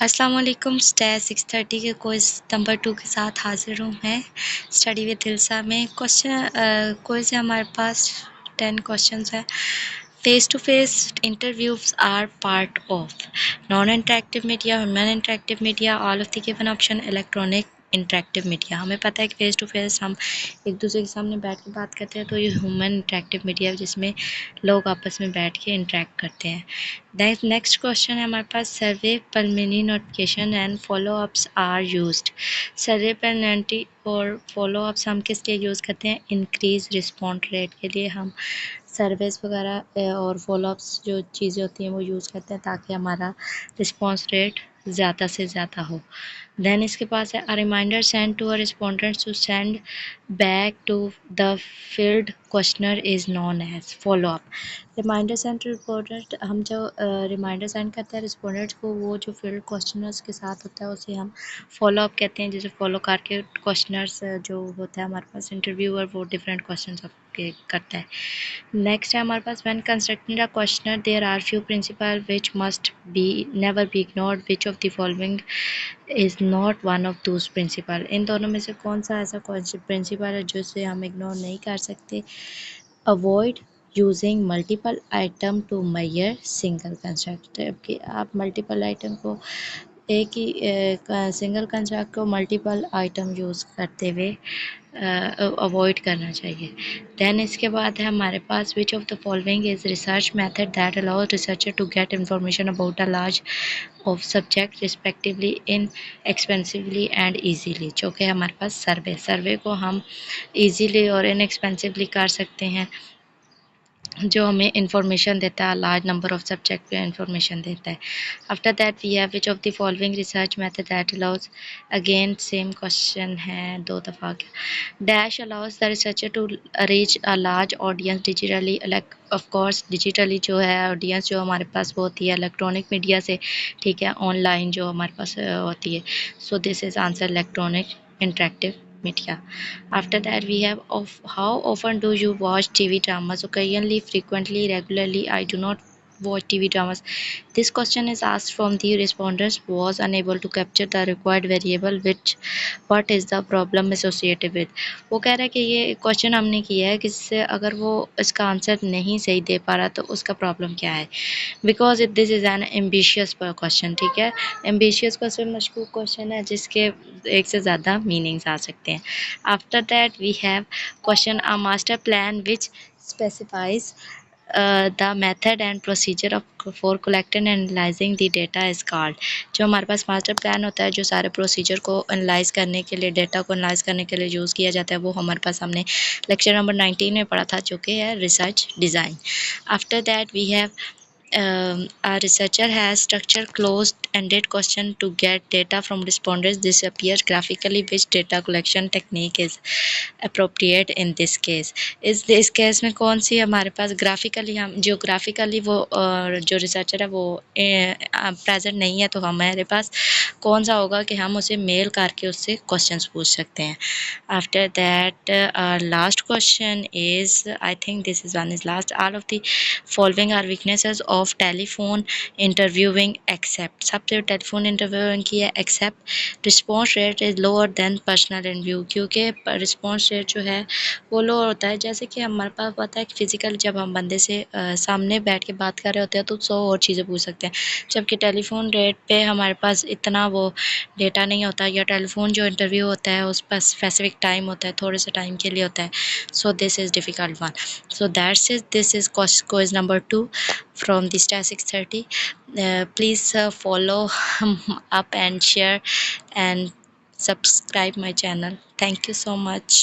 अस्सलाम वालेकुम। स्टेज 630 के क्विज़ नंबर 2 के साथ हाजिर हूँ मैं स्टडी विद हिल्सा में। क्विज़ है हमारे पास 10 क्वेश्चंस है। Face to face interviews are part of non interactive media, human interactive media, all of the given option, electronic interactive media. हमें पता है कि फेस टू फेस हम एक दूसरे के सामने बैठ के बात करते हैं, तो ये ह्यूमन इंटरेक्टिव मीडिया है जिसमें लोग आपस में बैठ के इंटरेक्ट करते हैं। नेक्स्ट क्वेश्चन है हमारे पास, survey preliminary notification and follow ups are used. Survey penalty और फॉलो अप्स हम किस लिए यूज़ करते हैं? इंक्रीज रिस्पॉन्ड रेट के लिए हम सर्वेस वगैरह और फॉलो अप्स जो चीज़ें होती हैं वो यूज़ करते हैं ताकि हमारा रिस्पॉन्स रेट ज़्यादा से ज़्यादा हो। देन इसके पास है, a reminder send to a respondents to send back to the field questionnaire is known as follow up. Reminder send to respondent, हम जो रिमाइंडर सेंड करते हैं रिस्पोंडेंट्स को, वो जो फील्ड क्वेश्चनर्स के साथ होता है उसे हम फॉलो अप कहते हैं। जैसे फॉलो करके क्वेश्चनर्स जो होता है हमारे पास इंटरव्यूअर, वो डिफरेंट क्वेश्चन आपके करता है। नेक्स्ट है हमारे पास, when constructing a questionnaire there are few principle which must be never be ignored, which of the following is not one of those principle. इन दोनों में से कौन सा ऐसा प्रिंसिपल है जिसे हम इग्नोर नहीं कर सकते? Avoid using multiple item to measure single construct, कि आप मल्टीपल आइटम को एक ही सिंगल कंस्ट्रक्ट को मल्टीपल आइटम यूज़ करते हुए अवॉइड करना चाहिए। देन इसके बाद है हमारे पास, which of the following is research method that allows researcher to get information about a large of subject respectively inexpensively and easily, जो कि हमारे पास सर्वे को हम ईजीली और इनएक्सपेंसिवली कर सकते हैं, जो हमें इंफॉर्मेशन देता है, लार्ज नंबर ऑफ सब्जेक्ट पे इंफॉर्मेशन देता है। After that we have, which of the following research method that allows, again same question है, दो दफ़ा dash allows the researcher to reach a large audience digitally. Of course digitally जो है audience जो हमारे पास वो होती है इलेक्ट्रॉनिक मीडिया से, ठीक है, ऑनलाइन जो हमारे पास होती है। So this is answer, electronic interactive media. After that we have, of how often do you watch TV dramas? Occasionally, frequently, regularly. I do not watch TV dramas. This question is asked from the respondents was unable to capture the required variable, which what is the problem associated with. वो कह रहा है कि ये question हमने किया है किससे, अगर वो इसका आंसर नहीं सही दे पा रहा तो उसका प्रॉब्लम क्या है? Because this is an ambitious question, ठीक है। एम्बिशियस क्वेश्चन मशकूक क्वेश्चन है जिसके एक से ज़्यादा मीनिंग्स आ सकते हैं। After that we have question, a master plan which specifies the method and procedure of for collecting and analysing the data is called. जो हमारे पास मास्टर प्लान होता है जो सारे प्रोसीजर को एनालाइज करने के लिए, डेटा को एनालाइज करने के लिए यूज़ किया जाता है, वो हमारे पास हमने लेक्चर नंबर 19 में पढ़ा था, जो कि है research design. After that we have, a researcher has structured closed-ended question to get data from respondents. This appears graphically. Which data collection technique is appropriate in this case? इस case में कौन सी हमारे पास ग्राफिकली, हम geographically वो जो researcher है वो present नहीं है, तो हमारे पास कौन सा होगा कि हम उसे मेल करके उससे क्वेश्चंस पूछ सकते हैं। After that last question is, I think this is one is last, all of the following are weaknesses of telephone interviewing except. सबसे टेलीफोन इंटरव्यूइंग की है except response rate is lower than personal interview, क्योंकि response rate जो है वो lower होता है। जैसे कि हमारे पास पता है कि फिजिकल जब हम बंदे से सामने बैठ के बात कर रहे होते हैं तो 100 और चीज़ें पूछ सकते हैं, जबकि टेलीफोन रेट पे हमारे पास इतना वो डेटा नहीं होता, या टेलीफोन जो इंटरव्यू होता है उस पर स्पेसिफिक टाइम होता है, थोड़े से टाइम के लिए होता है। So this is difficult one. So that's it. This is quiz number 2 from the Star 630. Please follow up and share and subscribe my channel. Thank you so much.